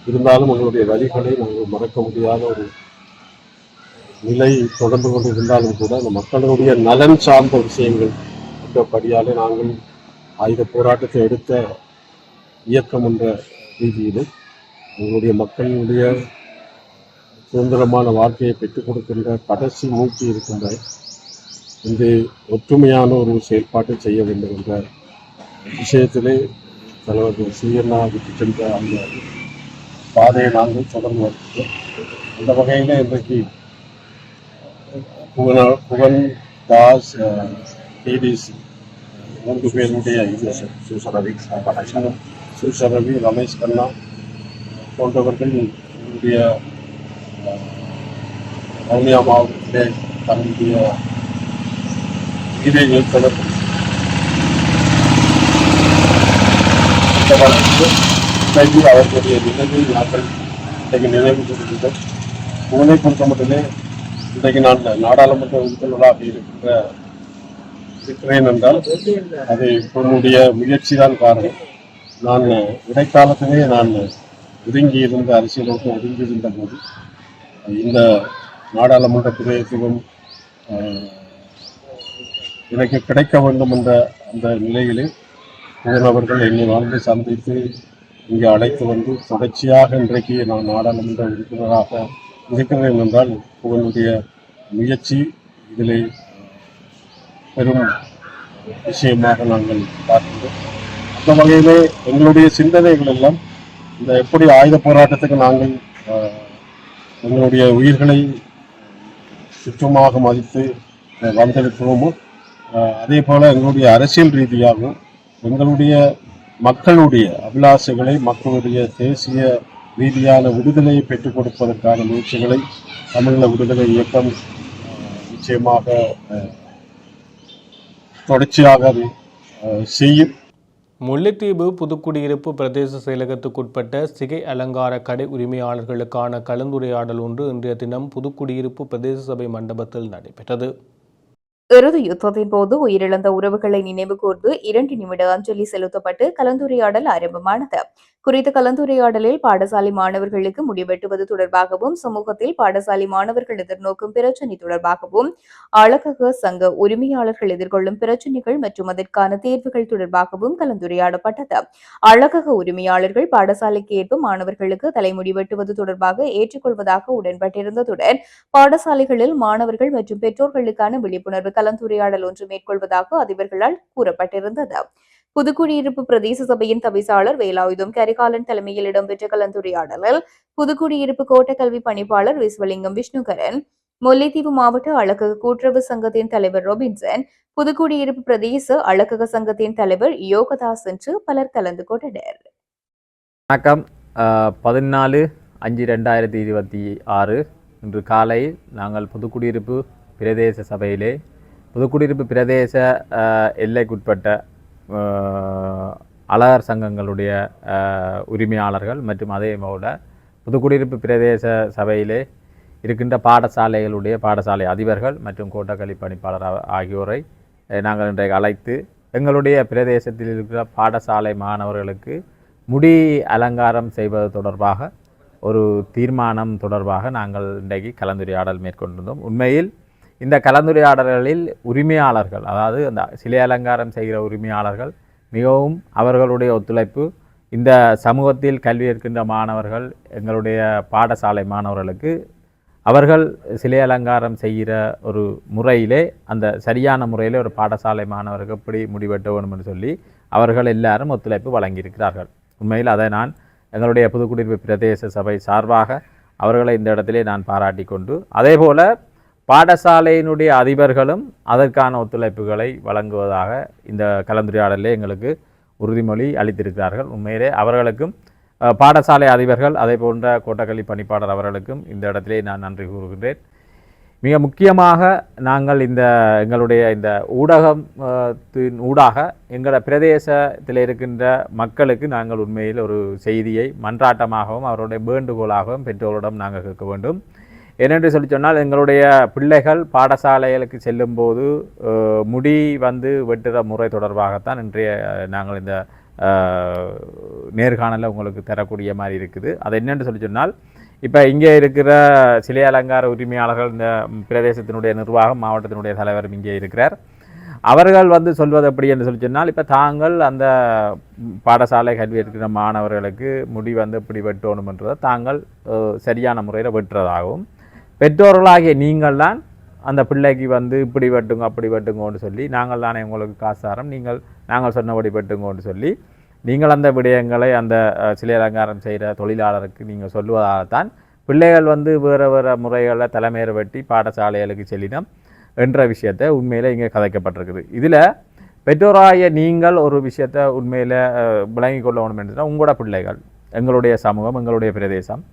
இருந்தாலும் எங்களுடைய வழிகளை நாங்கள் மறக்க முடியாத ஒரு நிலை தொடர்ந்து கொண்டு இருந்தாலும் கூட இந்த மக்களுடைய நலன் சார்ந்த விஷயங்கள் படியாலே நாங்கள் ஆயுத போராட்டத்தை எடுத்த இயக்கம் என்ற ரீதியில் எங்களுடைய மக்களுடைய சுதந்திரமான வாழ்க்கையை பெற்றுக் கொடுக்கின்ற கடைசி மூச்சு இருக்கின்ற இந்த ஒற்றுமையான ஒரு செயல்பாட்டை செய்ய வேண்டும் என்ற விஷயத்திலே தலைவர் சீனா விட்டு சென்ற அந்த பாதையை நாங்கள் தொடர்ந்து வருகிறோம். அந்த வகையில் இன்றைக்கு புகன் தாஸ் டிடிசி 3 பேருடைய சுசரவி ரமேஷ் கண்ணா போன்றவர்கள் என்னுடைய வவுனியா மாவட்டத்திலே தன்னுடைய உயிரை நீத்தவர் அவர்களுடைய நினைவில் நாங்கள் இன்றைக்கு நினைவு கூறுகின்றோம். புகனை பொறுத்த மட்டுமே இன்றைக்கு நான் நாடாளுமன்ற உறுப்பினராக இருக்கிறேன் என்றால் அது என்னுடைய முயற்சி தான் காரணம். நான் இடைக்காலத்திலே நான் ஒதுங்கி இருந்த அரசியலோடு ஒதுங்கி இருந்த போது இந்த நாடாளுமன்ற பிரதித்துவம் எனக்கு கிடைக்க வேண்டும் என்ற அந்த நிலையிலே அவர்கள் என்னை வாழ்ந்து சந்தித்து இங்கே அழைத்து வந்து தொடர்ச்சியாக இன்றைக்கு நான் நாடாளுமன்ற உறுப்பினராக இருக்கிறேன் என்றால் உங்களுடைய முயற்சி இதிலே பெரும் விஷயமாக நாங்கள் பார்க்கிறோம். அந்த வகையிலே எங்களுடைய சிந்தனைகள் எல்லாம் இந்த எப்படி ஆயுத போராட்டத்துக்கு நாங்கள் எங்களுடைய உயிர்களை சுற்றமாக மதித்து வந்திருக்கிறோமோ அதே போல எங்களுடைய அரசியல் ரீதியாகவும் எங்களுடைய மக்களுடைய அபிலாஷைகளை மக்களுடைய தேசிய ரீதியான விடுதலையை பெற்றுக் கொடுப்பதற்கான முயற்சிகளை தமிழீழ விடுதலை இயக்கம் நிச்சயமாக தொடர்ச்சியாக செய்யும். முல்லைத்தீவு புதுக்குடியிருப்பு பிரதேச செயலகத்துக்குட்பட்ட சிகை அலங்கார கடை உரிமையாளர்களுக்கான கலந்துரையாடல் ஒன்று இன்றைய தினம் புதுக்குடியிருப்பு பிரதேச சபை மண்டபத்தில் நடைபெற்றது. இறுதி யுத்தத்தின் போது உயிரிழந்த உறவுகளை நினைவு கூர்ந்து 2 நிமிட அஞ்சலி செலுத்தப்பட்டு கலந்துரையாடல் ஆரம்பமானது. குறித்த கலந்துரையாடலில் பாடசாலை மாணவர்களுக்கு முடிவெட்டுவது தொடர்பாகவும் சமூகத்தில் பாடசாலை மாணவர்கள் எதிர்நோக்கும் பிரச்சினை தொடர்பாகவும் அழகக சங்க உரிமையாளர்கள் எதிர்கொள்ளும் பிரச்சினைகள் மற்றும் அதற்கான தீர்வுகள் தொடர்பாகவும் கலந்துரையாடப்பட்டது. அழகக உரிமையாளர்கள் பாடசாலைக்கு ஏற்ப மாணவர்களுக்கு தலைமுடி வெட்டுவது தொடர்பாக ஏற்றுக்கொள்வதாக உடன்பட்டிருந்ததுடன் பாடசாலைகளில் மாணவர்கள் மற்றும் பெற்றோர்களுக்கான விழிப்புணர்வு கலந்துரையாடல் ஒன்று மேற்கொள்வதாக அதிபர்களால் கூறப்பட்டிருந்தது. புதுக்குடியிருப்பு பிரதேச சபையின் தவிசாளர் வேலாயுதம் கரிகாலன் தலைமையில் இடம்பெற்ற கலந்துரையாடலில் புதுக்குடியிருப்பு கோட்டக்கல்வி பணிப்பாளர் விஸ்வலிங்கம் விஷ்ணுகரன், முல்லைத்தீவு மாவட்ட அழகக கூட்டுறவு சங்கத்தின் தலைவர் ரொபின்சன், புதுக்குடியிருப்பு பிரதேச அழகக சங்கத்தின் தலைவர் யோகதாஸ் என்று பலர் கலந்து கொண்டனர். வணக்கம். 14/5/2026 இன்று காலை நாங்கள் புதுக்குடியிருப்பு பிரதேச சபையிலே புதுக்குடியிருப்பு பிரதேச எல்லைக்குட்பட்ட அழகர் சங்கங்களுடைய உரிமையாளர்கள் மற்றும் அதே போல புதுக்குடியிருப்பு பிரதேச சபையிலே இருக்கின்ற பாடசாலை அதிபர்கள் மற்றும் கோட்டக்கல்வி பணிப்பாளர் ஆகியோரை நாங்கள் இன்றைக்கு அழைத்து எங்களுடைய பிரதேசத்தில் இருக்கிற பாடசாலை மாணவர்களுக்கு முடி அலங்காரம் செய்வது தொடர்பாக ஒரு தீர்மானம் தொடர்பாக நாங்கள் இன்றைக்கு கலந்துரையாடல் மேற்கொண்டிருந்தோம். உண்மையில் இந்த கலந்துரையாடல்களில் உரிமையாளர்கள், அதாவது அந்த சிலை அலங்காரம் செய்கிற உரிமையாளர்கள் மிகவும் அவர்களுடைய ஒத்துழைப்பு, இந்த சமூகத்தில் கல்வி இருக்கின்ற மாணவர்கள் எங்களுடைய பாடசாலை மாணவர்களுக்கு அவர்கள் சிலை அலங்காரம் செய்கிற ஒரு முறையிலே அந்த சரியான முறையிலே ஒரு பாடசாலை மாணவர்கள் எப்படி முடிவெட்ட வேண்டும் என்று சொல்லி அவர்கள் எல்லாரும் ஒத்துழைப்பு வழங்கியிருக்கிறார்கள். உண்மையில் அதை நான் எங்களுடைய புதுக்குடியிருப்பு பிரதேச சபை சார்பாக அவர்களை இந்த இடத்திலே நான் பாராட்டி கொண்டு, அதே போல பாடசாலையினுடைய அதிபர்களும் அதற்கான ஒத்துழைப்புகளை வழங்குவதாக இந்த கலந்துரையாடலில் எங்களுக்கு உறுதிமொழி அளித்திருக்கிறார்கள். உண்மையிலே அவர்களுக்கும் பாடசாலை அதிபர்கள் அதே போன்ற கோட்டக்கல்வி பணிப்பாளர் அவர்களுக்கும் இந்த இடத்திலே நான் நன்றி கூறுகின்றேன். மிக முக்கியமாக நாங்கள் எங்களுடைய இந்த ஊடகத்தின் ஊடாக எங்களோட பிரதேசத்தில் இருக்கின்ற மக்களுக்கு நாங்கள் உண்மையில் ஒரு செய்தியை மன்றாட்டமாகவும் அவருடைய வேண்டுகோளாகவும் பெற்றோரிடம் நாங்கள் கேட்க வேண்டும். ஏனென்று சொல்லி சொன்னால் எங்களுடைய பிள்ளைகள் பாடசாலைகளுக்கு செல்லும்போது முடி வெட்டுற முறை தொடர்பாகத்தான் இன்றைய நாங்கள் இந்த நேர்காணலில் உங்களுக்கு தரக்கூடிய மாதிரி இருக்குது. அது என்னென்று சொல்லி சொன்னால், இப்போ இங்கே இருக்கிற சிலை அலங்கார உரிமையாளர்கள், இந்த பிரதேசத்தினுடைய நிர்வாகம், மாவட்டத்தினுடைய தலைவரும் இங்கே இருக்கிறார். அவர்கள் சொல்வது எப்படி என்று சொல்லி சொன்னால், இப்போ தாங்கள் அந்த பாடசாலை கல்வி இருக்கிற மாணவர்களுக்கு முடி இப்படி வெட்டணுமென்றதை தாங்கள் சரியான முறையில் வெட்டுறதாகவும், பெற்றோர்களாகிய நீங்கள் தான் அந்த பிள்ளைக்கு இப்படி வெட்டுங்க அப்படி வெட்டுங்கன்னு சொல்லி, நாங்கள் தானே உங்களுக்கு காசாரம், நாங்கள் சொன்னபடி வெட்டுங்கன்னு சொல்லி நீங்கள் அந்த விடயங்களை அந்த சிலை அலங்காரம் செய்கிற தொழிலாளருக்கு நீங்கள் சொல்லுவதால் தான் பிள்ளைகள் வேறு வேறு முறைகளில் தலைமையை வெட்டி பாடசாலைகளுக்கு செல்லினோம் என்ற விஷயத்தை உண்மையில் இங்கே கதைக்கப்பட்டிருக்குது. இதில் பெற்றோராகிய நீங்கள் ஒரு விஷயத்தை உண்மையில் விளங்கி கொள்ள வேணும் என்றால் உங்களோட பிள்ளைகள் எங்களுடைய சமூகம் எங்களுடைய பிரதேசம்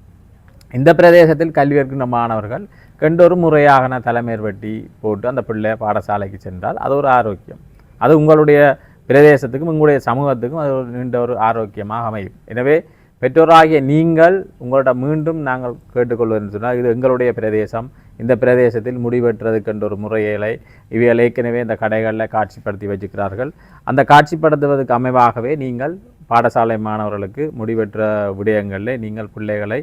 இந்த பிரதேசத்தில் கல்வி கற்கின்ற மாணவர்கள் கண்டொரு முறையாக தலைமையர் வெட்டி போட்டு அந்த பிள்ளை பாடசாலைக்கு சென்றால் அது ஒரு ஆரோக்கியம். அது உங்களுடைய பிரதேசத்துக்கும் உங்களுடைய சமூகத்துக்கும் அது நீண்ட ஒரு ஆரோக்கியமாக அமையும். எனவே பெற்றோராகிய நீங்கள் உங்கள்கிட்ட மீண்டும் நாங்கள் கேட்டுக்கொள்வதுன்னு சொன்னால் இது எங்களுடைய பிரதேசம், இந்த பிரதேசத்தில் முடிவெட்டுறதுக்கென்ற ஒரு முறைகளை இவைகள் ஏற்கனவே இந்த கடைகளில் காட்சிப்படுத்தி வச்சுக்கிறார்கள். அந்த காட்சிப்படுத்துவதற்கு அமைவாகவே நீங்கள் பாடசாலை மாணவர்களுக்கு முடிவெற்ற விடயங்களில் நீங்கள் பிள்ளைகளை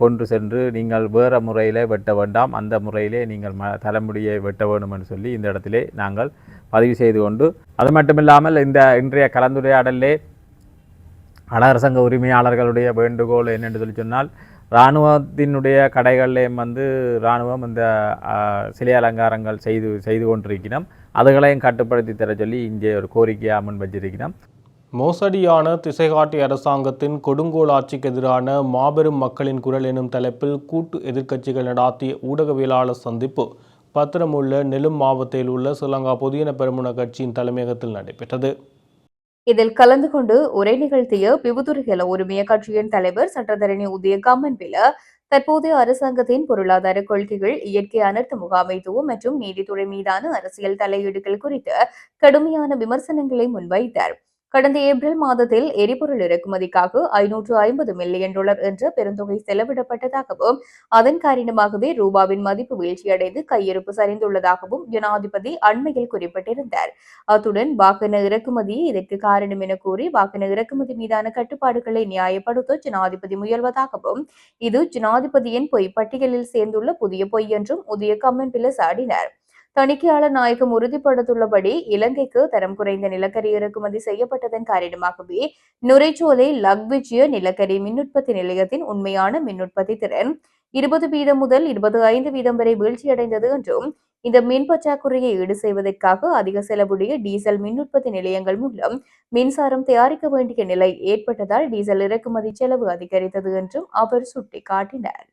கொண்டு சென்று நீங்கள் வேறு முறையில் வெட்ட வேண்டாம், அந்த முறையிலே நீங்கள் தலைமுடியை வெட்ட வேண்டும் என்று சொல்லி இந்த இடத்திலே நாங்கள் பதிவு செய்து கொண்டு, அது மட்டுமில்லாமல் இந்த இன்றைய கலந்துரையாடலே அழகர் சங்க உரிமையாளர்களுடைய வேண்டுகோள் என்னென்று சொல்லி சொன்னால், இராணுவத்தினுடைய கடைகளிலேயும் இராணுவம் இந்த சிலை அலங்காரங்கள் செய்து கொண்டிருக்கிறோம், அதுகளையும் கட்டுப்படுத்தி தர சொல்லி இங்கே ஒரு கோரிக்கையாக முன் வச்சிருக்கிறோம். மோசடியான திசைகாட்டி அரசாங்கத்தின் கொடுங்கோல் ஆட்சிக்கு எதிரான மாபெரும் மக்களின் குரல் எனும் தலைப்பில் கூட்டு எதிர்க்கட்சிகள் நடாத்திய ஊடகவியலாளர் சந்திப்பு பத்திரமுள்ள நெலும் மாவட்டத்தில் உள்ள ஸ்ரீலங்கா பொதுஜன பெரமுன கட்சியின் தலைமையகத்தில் நடைபெற்றது. இதில் கலந்து கொண்டு உரை நிகழ்த்திய பிவுதுருகல உரிமைய கட்சியின் தலைவர் சட்டத்தரணி உதய கம்மன்பில தற்போதைய அரசாங்கத்தின் பொருளாதார கொள்கைகள், இயற்கை அனர்த்த முகாமைத்துவம் மற்றும் நீதித்துறை மீதான அரசியல் தலையீடுகள் குறித்து கடுமையான விமர்சனங்களை முன்வைத்தார். கடந்த ஏப்ரல் மாதத்தில் எரிபொருள் இறக்குமதிக்காக $550 மில்லியன் என்ற பெருந்தொகை செலவிடப்பட்டதாகவும், அதன் காரணமாகவே ரூபாவின் மதிப்பு வீழ்ச்சியடைந்து கையிருப்பு சரிந்துள்ளதாகவும் ஜனாதிபதி அண்மையில் குறிப்பிட்டிருந்தார். அத்துடன் வாகன இறக்குமதியே இதற்கு காரணம் என கூறி வாகன இறக்குமதி மீதான கட்டுப்பாடுகளை நியாயப்படுத்த ஜனாதிபதி முயல்வதாகவும், இது ஜனாதிபதியின் பொய் பட்டியலில் சேர்ந்துள்ள புதிய பொய் என்றும் உதய கம்மன்பில சாடினார். தணிக்கையாளர் நாயகம் உறுதிப்படுத்தியுள்ளபடி இலங்கைக்கு தரம் குறைந்த நிலக்கரி இறக்குமதி செய்யப்பட்டதன் காரணமாகவே நுரைச்சோலை லக்விஜ்ய நிலக்கரி மின்னுற்பத்தி நிலையத்தின் உண்மையான மின்னுற்பத்தி திறன் 20% முதல் 25% வரை வீழ்ச்சியடைந்தது என்றும், இந்த மின் பற்றாக்குறையை ஈடு செய்வதற்காக அதிக செலவுடைய டீசல் மின்னுற்பத்தி நிலையங்கள் மூலம் மின்சாரம் தயாரிக்க வேண்டிய நிலை ஏற்பட்டதால் டீசல் இறக்குமதி செலவு அதிகரித்தது என்றும் அவர் சுட்டிக்காட்டினார்.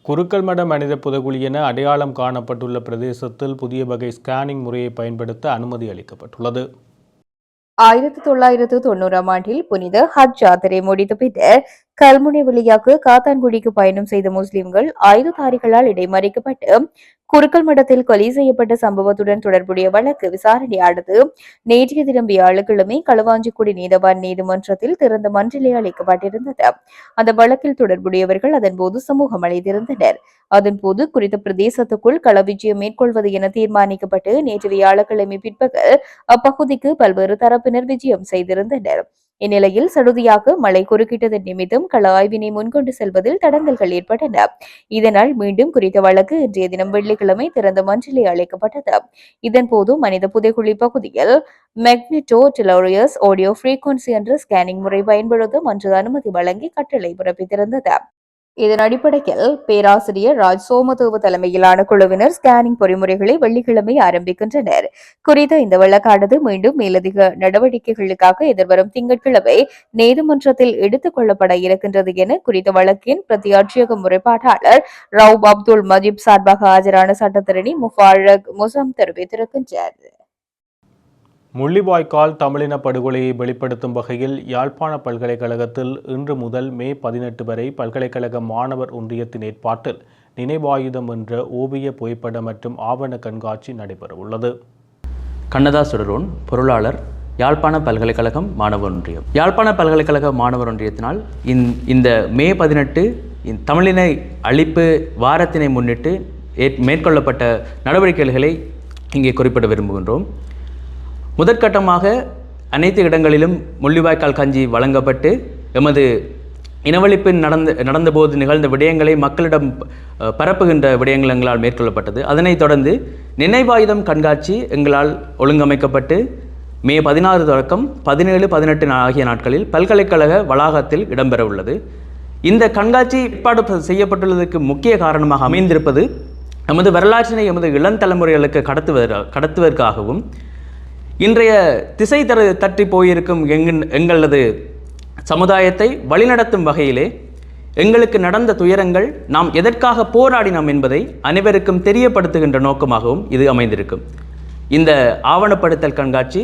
குருக்கள்மட மனித புதைகுழி என அடையாளம் காணப்பட்டுள்ள பிரதேசத்தில் புதிய வகை ஸ்கேனிங் முறையை பயன்படுத்த அனுமதி அளிக்கப்பட்டுள்ளது. 1990ஆம் ஆண்டில் புனித ஹஜ் யாத்திரை முடித்த பின்னர் கல்முனை வழியாக காத்தான்குடிக்கு பயணம் செய்த முஸ்லிம்கள் ஆயுததாரிகளால் இடைமறிக்கப்பட்டு குருக்கள் மடத்தில் கொலை செய்யப்பட்ட சம்பவத்துடன் தொடர்புடைய வழக்கு விசாரணையானது நேற்றைய தினம் வியாழக்கிழமை களுவாஞ்சிக்குடி நீதவான் நீதிமன்றத்தில் திறந்த மன்றிலே அளிக்கப்பட்டிருந்தது. அந்த வழக்கில் தொடர்புடையவர்கள் அதன்போது சமூகம் அளித்திருந்தனர். அதன்போது குறித்த பிரதேசத்துக்குள் களவிஜயம் மேற்கொள்வது என தீர்மானிக்கப்பட்டு நேற்று வியாழக்கிழமை பிற்பகல் அப்பகுதிக்கு பல்வேறு தரப்பினர் விஜயம் செய்திருந்தனர். இந்நிலையில் சடுதியாக மழை குறுக்கிட்டதன் நிமித்தம் கள ஆய்வினை முன்கொண்டு செல்வதில் தடங்கல்கள் ஏற்பட்டன. இதனால் மீண்டும் குறித்த வழக்கு இன்றைய தினம் வெள்ளிக்கிழமை திறந்த மன்றிலே அழைக்கப்பட்டது. இதன்போது மனித புதைகுழி பகுதியில் மேக்னெட்டோ டெலோரியஸ் ஆடியோ ஃப்ரீக்வன்சி என்ற ஸ்கேனிங் முறை பயன்படுத்த மன்று அனுமதி வழங்கி கட்டளை பிறப்பித்திருந்தது. இதன் அடிப்படையில் பேராசிரியர் ராஜ் சோமதேவ தலைமையிலான குழுவினர் ஸ்கேனிங் பொறிமுறைகளை வெள்ளிக்கிழமை ஆரம்பிக்கின்றனர். குறித்த இந்த வழக்கானது மீண்டும் மேலதிக நடவடிக்கைகளுக்காக எதிர்வரும் திங்கட்கிழமை நீதிமன்றத்தில் எடுத்துக் கொள்ளப்பட இருக்கின்றது என குறித்த வழக்கின் பிரத்யட்சக முறைப்பாட்டாளர் ரவுப் அப்துல் மஜீப் சார்பாக ஆஜரான சட்டத்தரணி முஃபாரக் முசம் தெரிவித்திருக்கின்றார். முள்ளிவாய்க்கால் தமிழின படுகொலையை வெளிப்படுத்தும் வகையில் யாழ்ப்பாண பல்கலைக்கழகத்தில் இன்று முதல் மே 18 வரை பல்கலைக்கழக மாணவர் ஒன்றியத்தின் ஏற்பாட்டில் நினைவாயுதம் என்ற ஓவிய புகைப்பட மற்றும் ஆவண கண்காட்சி நடைபெறவுள்ளது. கண்ணதா சுடரோன், பொருளாளர், யாழ்ப்பாண பல்கலைக்கழகம் மாணவர் ஒன்றியம். யாழ்ப்பாண பல்கலைக்கழக மாணவர் ஒன்றியத்தினால் இந்த மே 18 தமிழின அழிப்பு வாரத்தினை முன்னிட்டு மேற்கொள்ளப்பட்ட நடவடிக்கைகளை இங்கே குறிப்பிட விரும்புகின்றோம். முதற்கட்டமாக அனைத்து இடங்களிலும் முள்ளிவாய்க்கால் கஞ்சி வழங்கப்பட்டு எமது இனவழிப்பு நடந்தபோது நிகழ்ந்த விடயங்களை மக்களிடம் பரப்புகின்ற விடயங்கள் எங்களால் மேற்கொள்ளப்பட்டது. அதனைத் தொடர்ந்து நினைவாயுதம் கண்காட்சி எங்களால் ஒழுங்கமைக்கப்பட்டு மே 16 தொடக்கம் 17, 18 ஆகிய நாட்களில் பல்கலைக்கழக வளாகத்தில் இடம்பெற உள்ளது. இந்த கண்காட்சி ஏற்பாடு செய்யப்பட்டுள்ளதற்கு முக்கிய காரணமாக அமைந்திருப்பது எமது வரலாற்றினை எமது இளம் தலைமுறைகளுக்கு கடத்துவதற்காகவும் இன்றைய திசை தட்டி போயிருக்கும் எங்களது சமுதாயத்தை வழிநடத்தும் வகையிலே எங்களுக்கு நடந்த துயரங்கள் நாம் எதற்காக போராடினோம் என்பதை அனைவருக்கும் தெரியப்படுத்துகின்ற நோக்கமாகவும் இது அமைந்திருக்கும். இந்த ஆவணப்படுத்தல் கண்காட்சி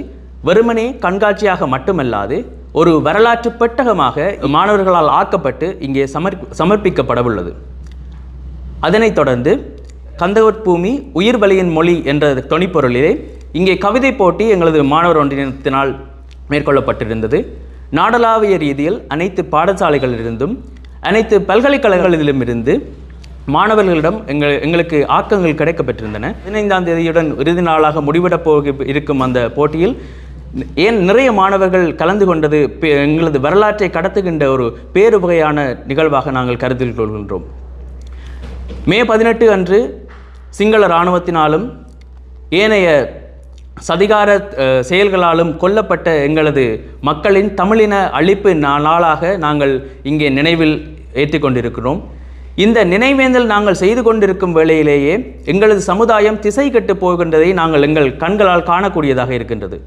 வெறுமனே கண்காட்சியாக மட்டுமல்லாது ஒரு வரலாற்று பெட்டகமாக மாணவர்களால் ஆக்கப்பட்டு இங்கே சமர்ப்பிக்கப்படவுள்ளது. அதனைத் தொடர்ந்து கந்தவட் பூமி உயிர் வலியின் மொழி என்ற தொனிப்பொருளிலே இங்கே கவிதை போட்டி எங்களது மாணவர் ஒன்றியத்தினால் மேற்கொள்ளப்பட்டிருந்தது. நாடளாவிய ரீதியில் அனைத்து பாடசாலைகளிலிருந்தும் அனைத்து பல்கலைக்கழகங்களிலுமிருந்து மாணவர்களிடம் எங்களுக்கு ஆக்கங்கள் கிடைக்கப்பெற்றிருந்தன. 15ஆம் தேதியுடன் இறுதி நாளாக முடிவிடப் இருக்கும் அந்த போட்டியில் ஏன் நிறைய மாணவர்கள் கலந்து கொண்டது எங்களது வரலாற்றை கடத்துகின்ற ஒரு பேரு வகையான நிகழ்வாக நாங்கள் கருத்தில் கொள்கின்றோம். மே 18 அன்று சிங்கள இராணுவத்தினாலும் ஏனைய சதிகார செயல்களாலும் கொல்லப்பட்ட எங்களது மக்களின் தமிழின அழிப்பு நாளாக நாங்கள் இங்கே நினைவில் ஏற்றிக்கொண்டிருக்கிறோம். இந்த நினைவேந்தல் நாங்கள் செய்து கொண்டிருக்கும் வேளையிலேயே எங்களது சமுதாயம் திசை கெட்டு போகின்றதை நாங்கள் எங்கள் கண்களால் காணக்கூடியதாக இருக்கின்றது.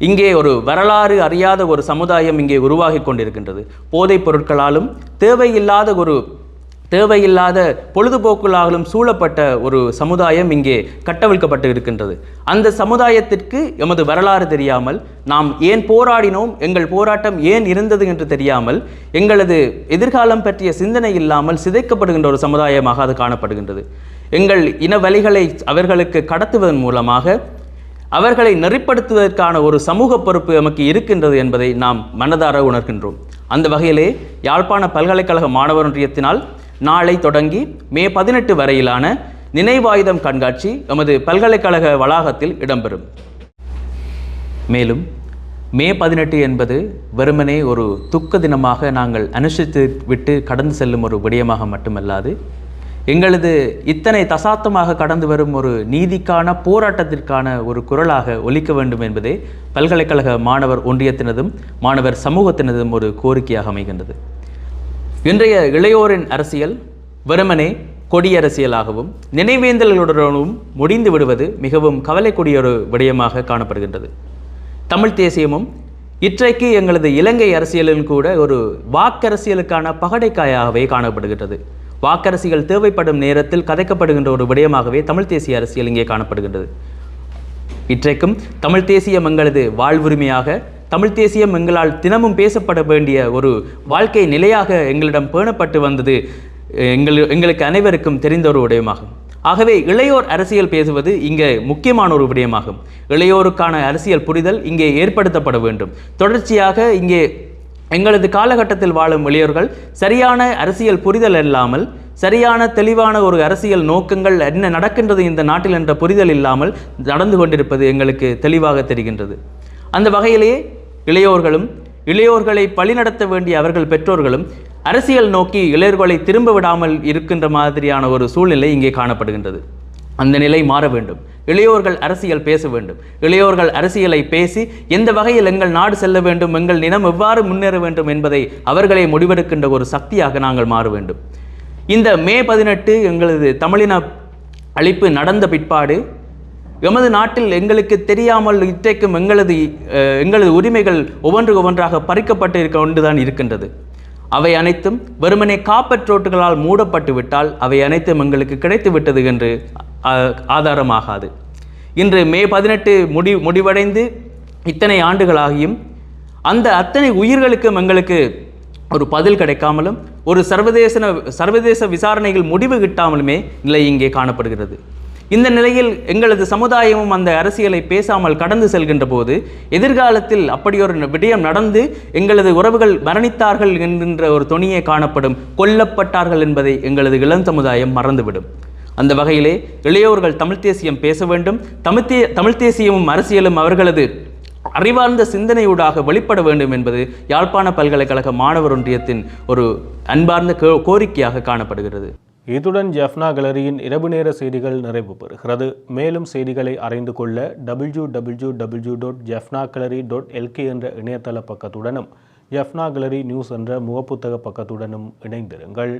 இங்கே ஒரு வரலாறு அறியாத ஒரு சமுதாயம் இங்கே உருவாகி கொண்டிருக்கின்றது. போதைப் பொருட்களாலும் தேவையில்லாத பொழுதுபோக்குகளாலும் சூழப்பட்ட ஒரு சமுதாயம் இங்கே கட்டவிழ்க்கப்பட்டு இருக்கின்றது. அந்த சமுதாயத்திற்கு எமது வரலாறு தெரியாமல், நாம் ஏன் போராடினோம், எங்கள் போராட்டம் ஏன் இருந்தது என்று தெரியாமல், எங்களது எதிர்காலம் பற்றிய சிந்தனை இல்லாமல் சிதைக்கப்படுகின்ற ஒரு சமுதாயமாக அது காணப்படுகின்றது. எங்கள் இன வழிகளை அவர்களுக்கு கடத்துவதன் மூலமாக அவர்களை நெறிப்படுத்துவதற்கான ஒரு சமூக பொறுப்பு நமக்கு இருக்கின்றது என்பதை நாம் மனதார உணர்கின்றோம். அந்த வகையிலே யாழ்ப்பாண பல்கலைக்கழக மாணவர் ஒன்றியத்தினால் நாளை தொடங்கி மே 18 வரையிலான நினைவாயுதம் கண்காட்சி எமது பல்கலைக்கழக வளாகத்தில் இடம்பெறும். மேலும் மே 18 என்பது வெறுமனே ஒரு துக்க தினமாக நாங்கள் அனுஷ்டித்து விட்டு கடந்து செல்லும் ஒரு விடயமாக மட்டுமல்லாது, எங்களது இத்தனை தசாப்தமாக கடந்து வரும் ஒரு நீதிக்கான போராட்டத்திற்கான ஒரு குரலாக ஒலிக்க வேண்டும் என்பதே பல்கலைக்கழக மாணவர் ஒன்றியத்தினதும் மாணவர் சமூகத்தினதும் ஒரு கோரிக்கையாக அமைகின்றது. இன்றைய இளையோரின் அரசியல் வெறுமனே கொடியரசியலாகவும் நினைவேந்தல்களுடனும் முடிந்து விடுவது மிகவும் கவலைக்குரிய ஒரு விடயமாக காணப்படுகின்றது. தமிழ் தேசியமும் இன்றைக்கு எங்களது இலங்கை அரசியலில் கூட ஒரு வாக்கரசியலுக்கான பகடைக்காயாகவே காணப்படுகின்றது. வாக்கரசிகள் தேவைப்படும் நேரத்தில் கதைக்கப்படுகின்ற ஒரு விடயமாகவே தமிழ் தேசிய அரசியல் இங்கே காணப்படுகின்றது. இன்றைக்கும் தமிழ் தேசியம் எங்களது வாழ்வுரிமையாக, தமிழ் தேசியம் எங்களால் தினமும் பேசப்பட வேண்டிய ஒரு வாழ்க்கை நிலையாக எங்களிடம் பேணப்பட்டு வந்தது எங்களுக்கு அனைவருக்கும் தெரிந்த ஒரு விடயமாகும். ஆகவே இளையோர் அரசியல் பேசுவது இங்கே முக்கியமான ஒரு விடயமாகும். இளையோருக்கான அரசியல் புரிதல் இங்கே ஏற்படுத்தப்பட வேண்டும். தொடர்ச்சியாக இங்கே எங்களது காலகட்டத்தில் வாழும் இளையோர்கள் சரியான அரசியல் புரிதல் இல்லாமல், சரியான தெளிவான ஒரு அரசியல் நோக்கங்கள் என்ன நடக்கின்றது இந்த நாட்டில் என்ற புரிதல் இல்லாமல் நடந்து கொண்டிருப்பது எங்களுக்கு தெளிவாக தெரிகின்றது. அந்த வகையிலேயே இளையோர்களை வழிநடத்த வேண்டிய அவர்கள் பெற்றோர்களும் அரசியல் நோக்கி இளையோர்களை திரும்ப விடாமல் இருக்கின்ற மாதிரியான ஒரு சூழ்நிலை இங்கே காணப்படுகின்றது. அந்த நிலை மாற வேண்டும். இளையோர்கள் அரசியல் பேச வேண்டும். இளையோர்கள் அரசியலை பேசி எந்த வகையில் எங்கள் நாடு செல்ல வேண்டும், எங்கள் நிலம் எவ்வாறு முன்னேற வேண்டும் என்பதை அவர்களை முடிவெடுக்கின்ற ஒரு சக்தியாக நாங்கள் மாற வேண்டும். இந்த மே 18 எங்களது தமிழின அழிப்பு நடந்த பிற்பாடு எமது நாட்டில் எங்களுக்கு தெரியாமல் இன்றைக்கும் எங்களது உரிமைகள் ஒவ்வொன்றாக பறிக்கப்பட்டு கொண்டுதான் இருக்கின்றது. அவை அனைத்தும் வெறுமனே காப்பற்றோட்டுகளால் மூடப்பட்டு விட்டால் அவை அனைத்தும் எங்களுக்கு கிடைத்து விட்டது என்று ஆதாரமாகாது. இன்று மே 18 முடிவடைந்து இத்தனை ஆண்டுகளாகியும் அந்த அத்தனை உயிர்களுக்கும் எங்களுக்கு ஒரு பதில் கிடைக்காமலும், ஒரு சர்வதேச விசாரணைகள் முடிவு கிட்டாமலுமே நிலை இங்கே காணப்படுகிறது. இந்த நிலையில் எங்களது சமுதாயமும் அந்த அரசியலை பேசாமல் கடந்து செல்கின்ற போது எதிர்காலத்தில் அப்படி ஒரு விடயம் நடந்து எங்களது உறவுகள் மரணித்தார்கள் என்கின்ற ஒரு தொனியே காணப்படும், கொல்லப்பட்டார்கள் என்பதை எங்களது இளம் சமுதாயம் மறந்துவிடும். அந்த வகையிலே இளையோர்கள் தமிழ் தேசியம் பேச வேண்டும். தமிழ் தேசியமும் அரசியலும் அவர்களது அறிவார்ந்த சிந்தனையூடாக வெளிப்பட வேண்டும் என்பது யாழ்ப்பாண பல்கலைக்கழக மாணவர் ஒன்றியத்தின் ஒரு அன்பார்ந்த கோரிக்கையாக காணப்படுகிறது. இத்துடன் ஜெஃப்னா கேலரியின் இரவு நேர செய்திகள் நிறைவு பெறுகிறது. மேலும் செய்திகளை அறிந்து கொள்ள www.jeffnagallery.lk என்ற இணையதள பக்கத்துடனும் ஜெஃப்னா கேலரி நியூஸ் என்ற முகப்புத்தக பக்கத்துடனும் இணைந்திருங்கள்.